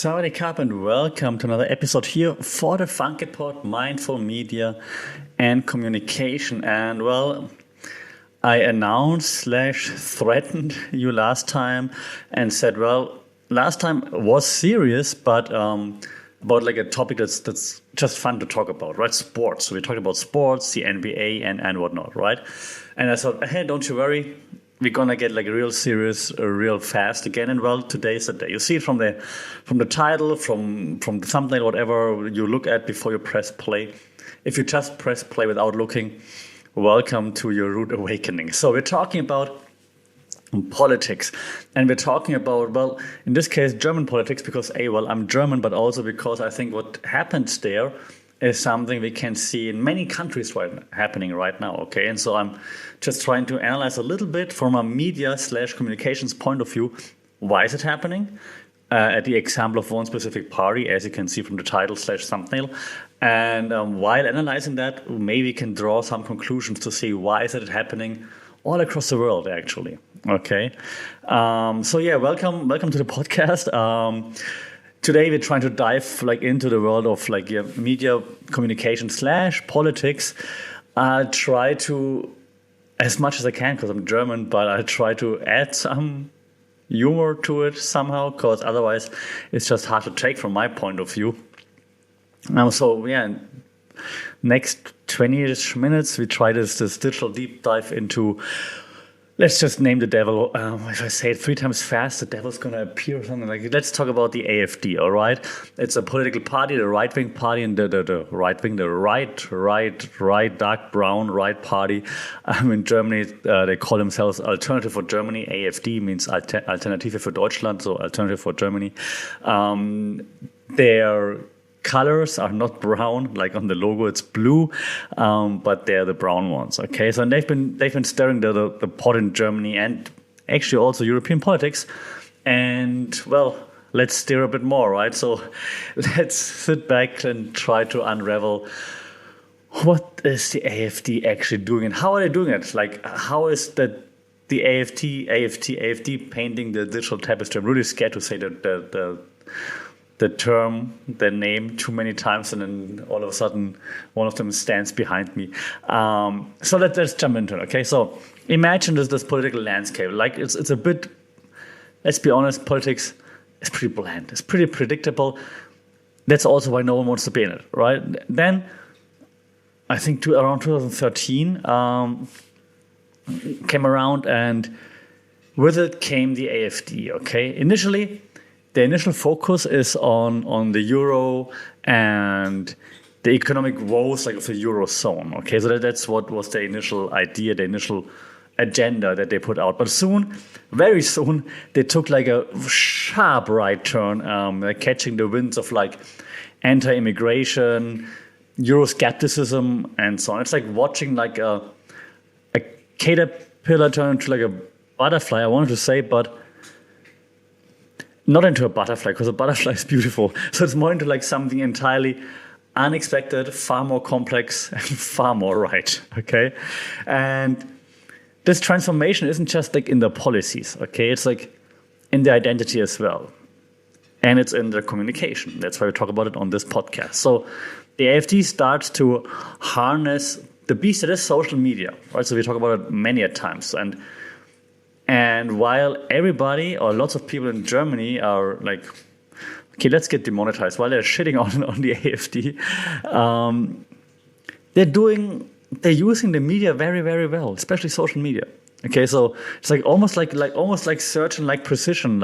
Sawadee Krap and welcome to another episode here for the Funky Pod, Mindful Media and Communication. And well, I announced / threatened you last time and said, well, last time was serious, but about like a topic that's just fun to talk about, right? Sports. So we talked about sports, the NBA and whatnot, right? And I thought, hey, don't you worry. We're gonna get like real serious, real fast again. And well, today's the day. You see it from the title, from the thumbnail, whatever you look at before you press play. If you just press play without looking, welcome to your rude awakening. So we're talking about politics, and we're talking about, well, in this case, German politics, because I'm German, but also because I think what happens there is something we can see in many countries happening right now, okay? And so I'm just trying to analyze a little bit from a media / communications point of view, why is it happening? At the example of one specific party, as you can see from the title / thumbnail. And while analyzing that, maybe we can draw some conclusions to see why is it happening all across the world, actually, okay? Welcome to the podcast. Today we're trying to dive into the world of media communication / politics. I'll try to, as much as I can, because I'm German, but I'll try to add some humor to it somehow, because otherwise it's just hard to take from my point of view. Next 20-ish minutes we try this digital deep dive into, let's just name the devil. If I say it 3 times fast, the devil's going to appear or something like that. Let's talk about the AfD, all right? It's a political party, the right-wing party, and the right-wing, the right, dark brown, right party. In Germany, they call themselves Alternative for Germany. AfD means Alternative für Deutschland, so Alternative for Germany. Their colors are not brown, like on the logo it's blue, but they're the brown ones. Okay, so they've been stirring the pot in Germany and actually also European politics. And well, let's stir a bit more, right? So let's sit back and try to unravel what is the AfD actually doing and how are they doing it? Like, how is that the AfD painting the digital tapestry? I'm really scared to say the name too many times, and then all of a sudden one of them stands behind me. So let's jump into it, okay? So imagine this political landscape. Like it's a bit, let's be honest, politics is pretty bland. It's pretty predictable. That's also why no one wants to be in it, right? Then I think around 2013 came around, and with it came the AfD, okay? The initial focus is on the euro and the economic woes of the eurozone. Okay, so that's what was the initial idea, the initial agenda that they put out. But very soon, they took a sharp right turn, catching the winds of anti-immigration, Euroscepticism, and so on. It's like watching a caterpillar turn into a butterfly. I wanted to say, but not into a butterfly, because a butterfly is beautiful. So it's more into something entirely unexpected, far more complex, and far more right, okay? And this transformation isn't just in the policies, okay? It's in the identity as well. And it's in the communication. That's why we talk about it on this podcast. So the AfD starts to harness the beast that is social media, right? So we talk about it many a times. And while everybody or lots of people in Germany are okay, let's get demonetized, while they're shitting on the AfD, they're using the media very, very well, especially social media. Okay, so it's almost like search and precision,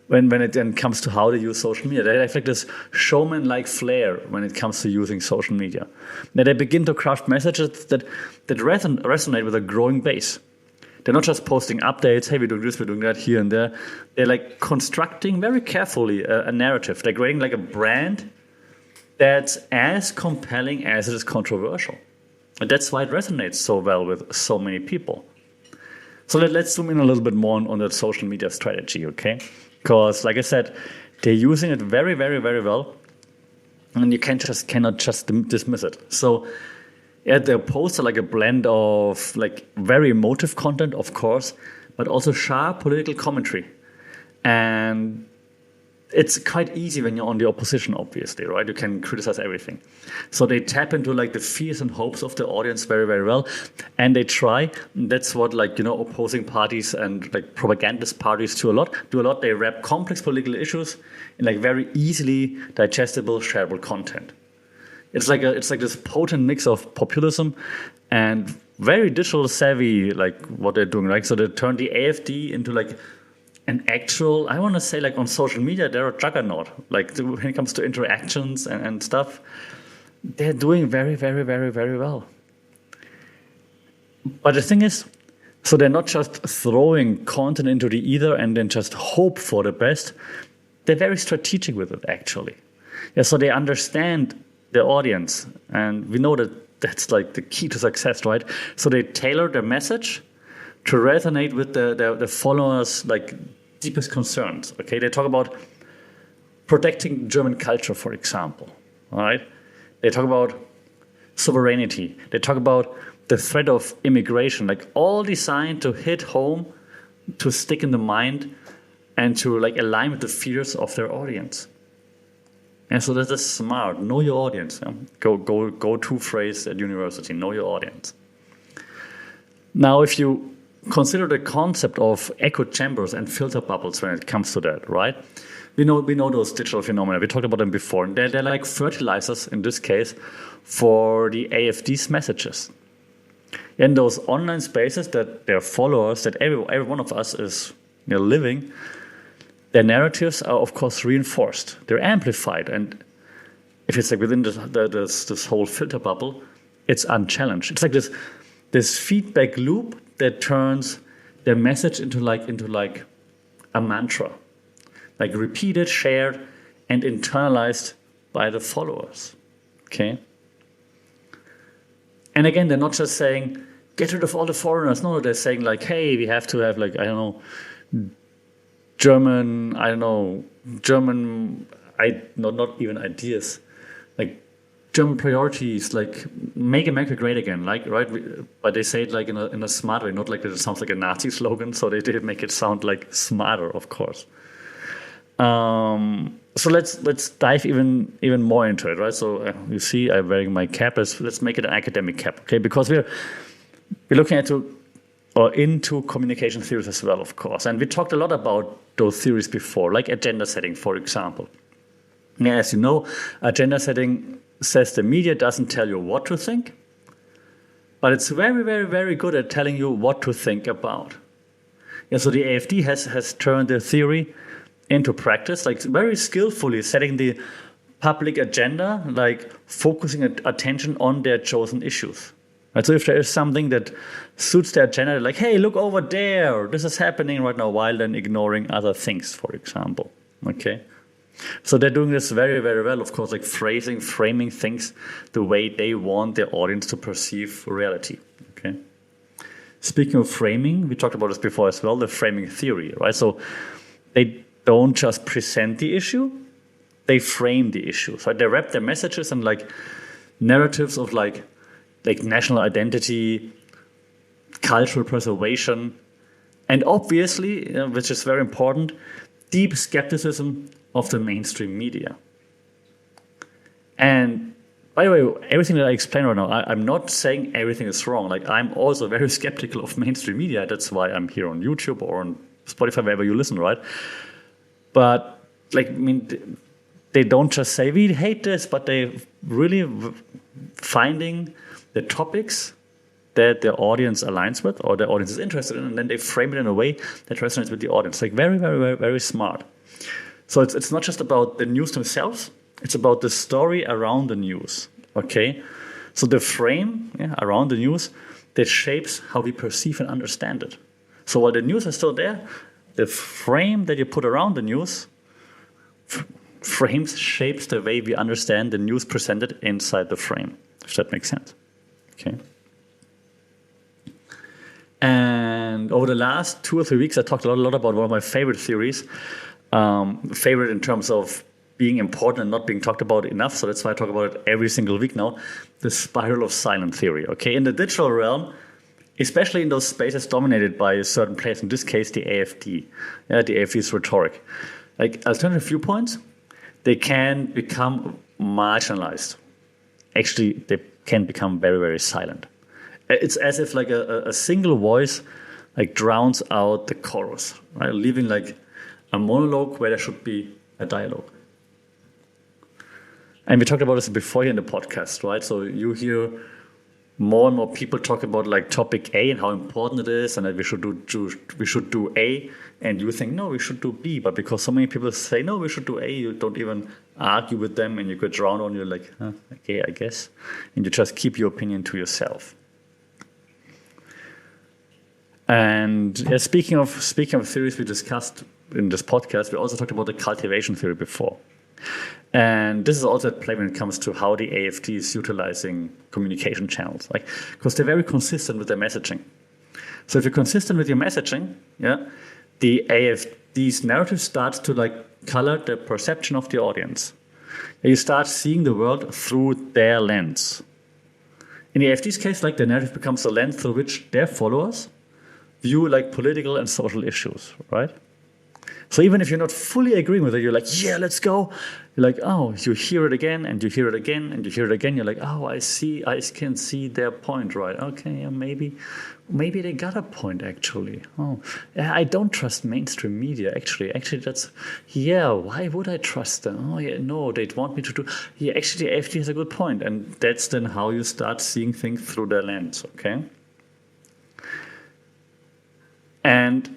when it then comes to how they use social media. They have this showman-like flair when it comes to using social media. That they begin to craft messages that resonate with a growing base. They're not just posting updates, hey, we're doing this, we're doing that here and there. They're constructing very carefully a narrative. They're creating a brand that's as compelling as it is controversial. And that's why it resonates so well with so many people. So let's zoom in a little bit more on that social media strategy, okay? Because, like I said, they're using it very, very, very well. And you cannot just dismiss it. So their posts are a blend of very emotive content, of course, but also sharp political commentary. And it's quite easy when you're on the opposition, obviously, right? You can criticize everything. So they tap into like the fears and hopes of the audience very, very well. And they try. That's what opposing parties and like propagandist parties do a lot. They wrap complex political issues in like very easily digestible, shareable content. It's like this potent mix of populism and very digital savvy, like what they're doing, right? So they turn the AfD into like an actual, I want to say, like on social media, they're a juggernaut. Like when it comes to interactions and stuff, they're doing very, very, very, very well. But the thing is, so they're not just throwing content into the ether and then just hope for the best. They're very strategic with it, actually. Yeah, so they understand the audience, and we know that that's like the key to success, right? So they tailor their message to resonate with the followers' like deepest concerns. Okay, they talk about protecting German culture, for example. All right, they talk about sovereignty. They talk about the threat of immigration, like all designed to hit home, to stick in the mind, and to like align with the fears of their audience. And so that is smart. Know your audience. Yeah? Go to phrase at university. Know your audience. Now, if you consider the concept of echo chambers and filter bubbles when it comes to that, right? We know those digital phenomena. We talked about them before. And they're like fertilizers, in this case, for the AfD's messages. In those online spaces that their followers, that every one of us is living, their narratives are, of course, reinforced. They're amplified. And if it's like within this whole filter bubble, it's unchallenged. It's like this feedback loop that turns their message into like a mantra, like repeated, shared, and internalized by the followers. Okay. And again, they're not just saying get rid of all the foreigners. No, they're saying like, hey, we have to have like German, not even ideas, like German priorities, like make America great again, like right. But they say it like in a smart way, not like it sounds like a Nazi slogan. So they did make it sound like smarter, of course. So let's dive even more into it, right? So you see, I'm wearing my cap. Let's make it an academic cap, okay? Because we're looking into communication theories as well, of course. And we talked a lot about those theories before, like agenda setting, for example. Yeah, as you know, agenda setting says the media doesn't tell you what to think, but it's very, very, very good at telling you what to think about. Yeah, so the AfD has turned the theory into practice, like very skillfully setting the public agenda, like focusing attention on their chosen issues. Right? So if there is something that suits their agenda, they're like, hey, look over there, this is happening right now, while then ignoring other things, for example. Okay. So they're doing this very, very well, of course, like framing things the way they want their audience to perceive reality. Okay. Speaking of framing, we talked about this before as well, the framing theory, right? So they don't just present the issue, they frame the issue. So they wrap their messages in like narratives of like national identity, cultural preservation, and obviously, which is very important, deep skepticism of the mainstream media. And by the way, everything that I explain right now, I'm not saying everything is wrong. Like I'm also very skeptical of mainstream media. That's why I'm here on YouTube or on Spotify, wherever you listen, right? But they don't just say we hate this, but they really finding the topics that their audience aligns with or their audience is interested in, and then they frame it in a way that resonates with the audience. Like very, very, very, very smart. So it's not just about the news themselves, it's about the story around the news, okay? So the frame around the news that shapes how we perceive and understand it. So while the news is still there, the frame that you put around the news shapes the way we understand the news presented inside the frame, if that makes sense, okay? And over the last 2 or 3 weeks, I talked a lot about one of my favorite theories, favorite in terms of being important and not being talked about enough. So that's why I talk about it every single week now, the spiral of silent theory. Okay, in the digital realm, especially in those spaces dominated by a certain place, in this case, the AfD, the AfD's rhetoric. like alternative viewpoints, they can become marginalized. Actually, they can become very, very silent. It's as if like a single voice like drowns out the chorus, right? Leaving like a monologue where there should be a dialogue. And we talked about this before here in the podcast, right? So you hear more and more people talk about like topic A and how important it is, and that we should do A, and you think no, we should do B. But because so many people say no, we should do A, you don't even argue with them, and you get drowned on. You're like, okay, I guess, and you just keep your opinion to yourself. And speaking of theories we discussed in this podcast, we also talked about the cultivation theory before. And this is also at play when it comes to how the AfD is utilizing communication channels, like because they're very consistent with their messaging. So if you're consistent with your messaging, the AfD's narrative starts to like color the perception of the audience. You start seeing the world through their lens. In the AfD's case, like the narrative becomes the lens through which their followers view like political and social issues, right? So even if you're not fully agreeing with it, you're like, yeah, let's go. You're like, oh, you hear it again, and you hear it again, and you hear it again. You're like, oh, I can see their point, right? Okay, yeah, maybe they got a point, actually. Oh, yeah, I don't trust mainstream media, actually. Actually, why would I trust them? Oh, yeah, no, they'd want me to do. Yeah, actually, AfD has a good point. And that's then how you start seeing things through their lens, okay? And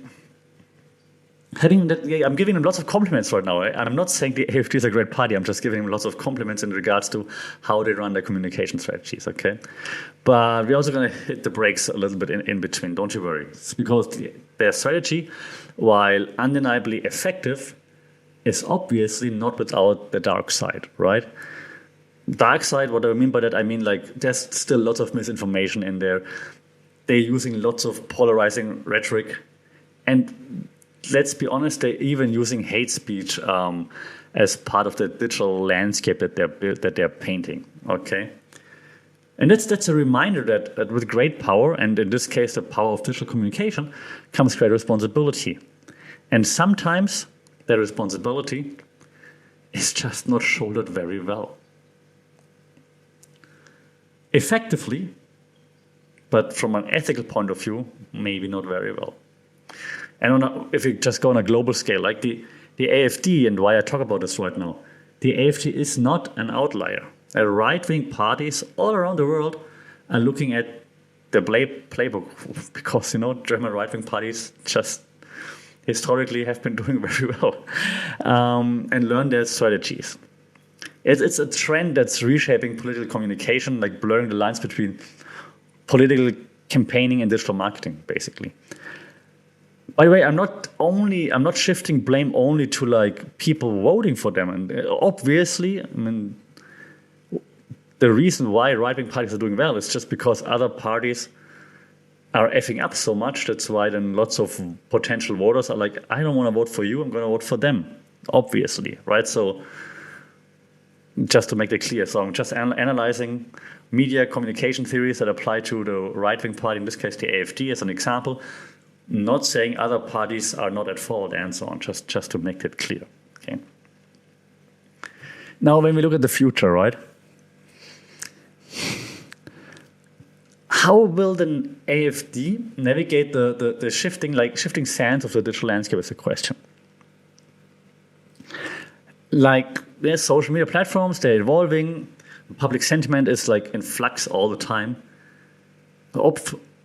I'm giving them lots of compliments right now. And I'm not saying the AfD is a great party. I'm just giving them lots of compliments in regards to how they run their communication strategies, okay? But we're also going to hit the brakes a little bit in between. Don't you worry. It's because their strategy, while undeniably effective, is obviously not without the dark side, right? Dark side, what do I mean by that? I mean, like, there's still lots of misinformation in there. They're using lots of polarizing rhetoric. And let's be honest, they're even using hate speech as part of the digital landscape that they're painting. Okay, and that's a reminder that with great power, and in this case the power of digital communication, comes great responsibility. And sometimes that responsibility is just not shouldered very well. Effectively, but from an ethical point of view, maybe not very well. And if you just go on a global scale, like the AfD, and why I talk about this right now, the AfD is not an outlier. Right-wing parties all around the world are looking at the playbook because, German right-wing parties just historically have been doing very well and learn their strategies. It's a trend that's reshaping political communication, like blurring the lines between political campaigning and digital marketing, basically. By the way, I'm not shifting blame only to like people voting for them. And obviously, I mean, the reason why right-wing parties are doing well is just because other parties are effing up so much. That's why then lots of potential voters are like, I don't want to vote for you, I'm going to vote for them. Obviously, right? So just to make that clear, so I'm just analyzing media communication theories that apply to the right-wing party, in this case the AfD as an example. Not saying other parties are not at fault and so on, just to make that clear. Okay. Now, when we look at the future, right? How will the AfD navigate the shifting sands of the digital landscape is the question. Like, there's social media platforms, they're evolving, public sentiment is like in flux all the time.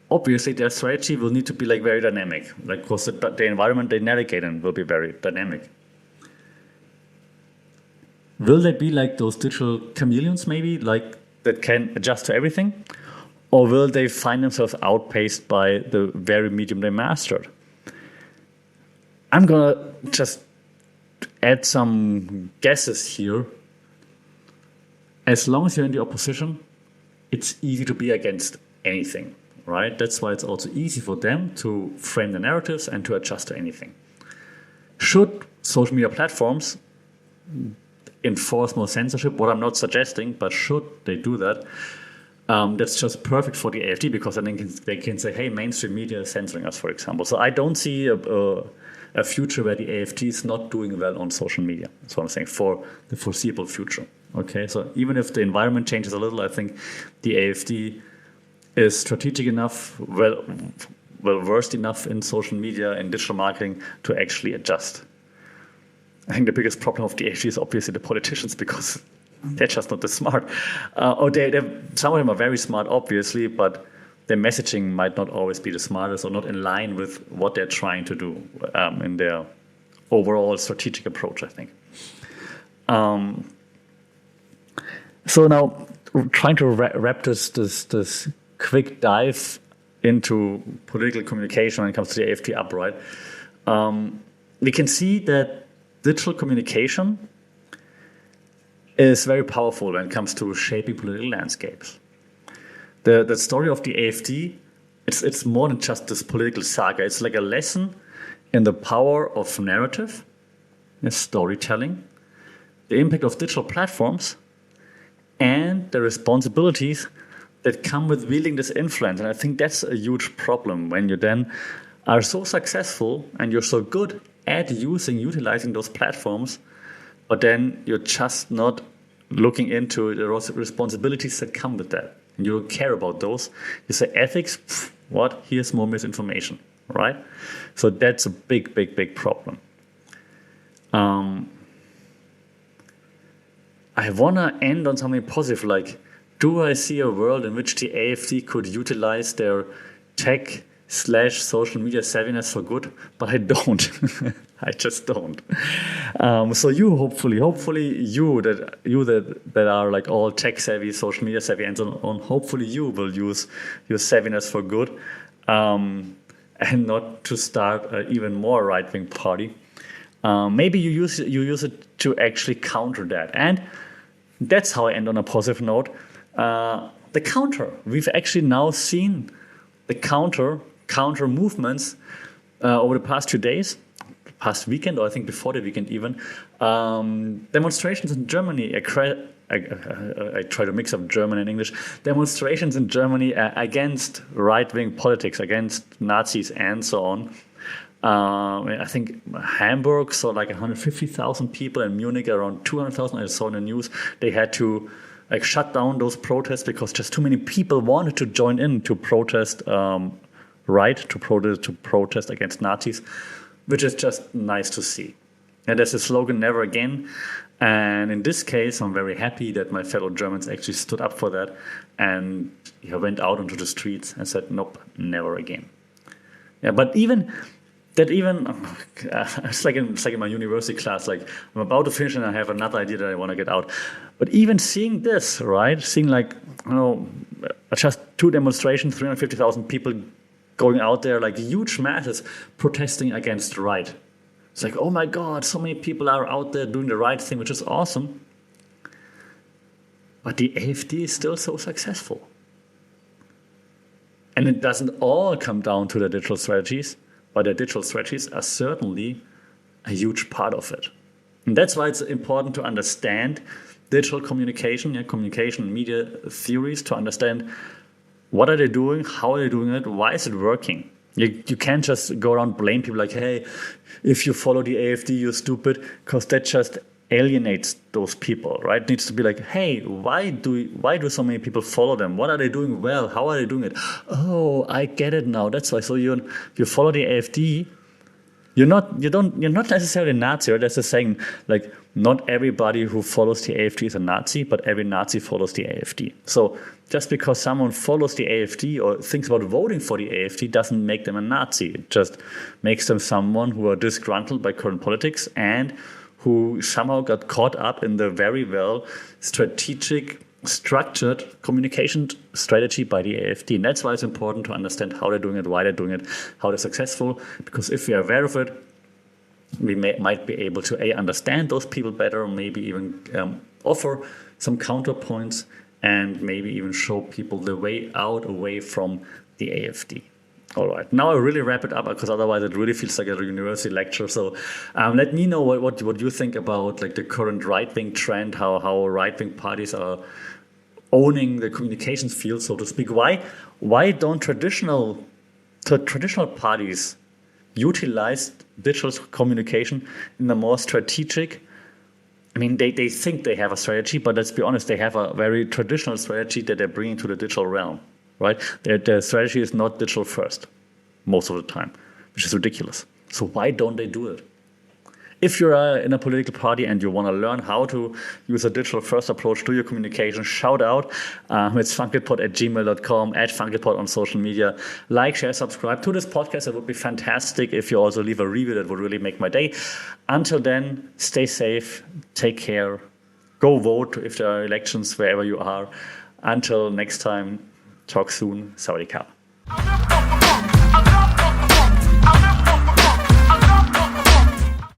Obviously, their strategy will need to be like very dynamic, like because the environment they navigate in will be very dynamic. Will they be like those digital chameleons, maybe, like that can adjust to everything, or will they find themselves outpaced by the very medium they mastered? I'm gonna just add some guesses here. As long as you're in the opposition, it's easy to be against anything. Right? That's why it's also easy for them to frame the narratives and to adjust to anything. Should social media platforms enforce more censorship? What I'm not suggesting, but should they do that, that's just perfect for the AfD because then they can say, hey, mainstream media is censoring us, for example. So I don't see a future where the AfD is not doing well on social media. That's what I'm saying, for the foreseeable future. Okay, so even if the environment changes a little, I think the AfD is strategic enough, well versed enough in social media and digital marketing to actually adjust. I think the biggest problem of the AfD is obviously the politicians, because they're just not that smart. Some of them are very smart, obviously, but their messaging might not always be the smartest or not in line with what they're trying to do in their overall strategic approach, I think. So now, trying to wrap this quick dive into political communication when it comes to the AfD up, right? We can see that digital communication is very powerful when it comes to shaping political landscapes. The story of the AfD, it's more than just this political saga. It's like a lesson in the power of narrative, storytelling, the impact of digital platforms, and the responsibilities that come with wielding this influence. And I think that's a huge problem when you then are so successful and you're so good at utilizing those platforms, but then you're just not looking into the responsibilities that come with that. And you don't care about those. You say ethics, what? Here's more misinformation, right? So that's a big, big, big problem. I want to end on something positive, like, do I see a world in which the AfD could utilize their tech/social media savviness for good? But I don't. I just don't. So you hopefully you that are like all tech savvy, social media savvy, and so on. Hopefully you will use your savviness for good, and not to start an even more right wing party. Maybe you use it to actually counter that, and that's how I end on a positive note. The counter. We've actually now seen the counter movements over the past 2 days, past weekend, or I think before the weekend even. Demonstrations in Germany. I try to mix up German and English. Demonstrations in Germany against right-wing politics, against Nazis and so on. I think Hamburg saw like 150,000 people, and Munich around 200,000. I saw in the news they had to shut down those protests because just too many people wanted to join in to protest, to protest against Nazis, which is just nice to see. And there's a slogan, "Never Again." And in this case, I'm very happy that my fellow Germans actually stood up for that and went out onto the streets and said, "Nope, never again." Yeah, but it's like in my university class, like I'm about to finish and I have another idea that I want to get out. But even seeing this, right, seeing just 2 demonstrations, 350,000 people going out there, like huge masses protesting against right. It's like, oh my God, so many people are out there doing the right thing, which is awesome. But the AfD is still so successful. And it doesn't all come down to the digital strategies, but the digital strategies are certainly a huge part of it. And that's why it's important to understand digital communication, communication and media theories, to understand what are they doing, how are they doing it, why is it working. You can't just go around blame people like, hey, if you follow the AfD, you're stupid, because that just alienates those people, right? It needs to be like, hey, why do so many people follow them? What are they doing well? How are they doing it? Oh, I get it now. That's why. So you follow the AfD. You're not necessarily a Nazi, right? That's the saying, like, not everybody who follows the AfD is a Nazi, but every Nazi follows the AfD. So just because someone follows the AfD or thinks about voting for the AfD doesn't make them a Nazi. It just makes them someone who are disgruntled by current politics and who somehow got caught up in the very well structured communication strategy by the AfD. And that's why it's important to understand how they're doing it, why they're doing it, how they're successful. Because if we are aware of it, we might be able to understand those people better, or maybe even offer some counterpoints, and maybe even show people the way out away from the AfD. All right, now I really wrap it up, because otherwise it really feels like a university lecture. So let me know what you think about like the current right-wing trend, how right-wing parties are owning the communications field, so to speak. Why don't traditional parties utilize digital communication in a more strategic. I mean, they think they have a strategy, but let's be honest, they have a very traditional strategy that they're bringing to the digital realm, right? Their strategy is not digital first, most of the time, which is ridiculous. So why don't they do it? If you're in a political party and you want to learn how to use a digital first approach to your communication, shout out. It's funkitpod@gmail.com, @funkitpod on social media. Like, share, subscribe to this podcast. It would be fantastic if you also leave a review. That would really make my day. Until then, stay safe, take care, go vote if there are elections wherever you are. Until next time, talk soon. Sawadee Ka.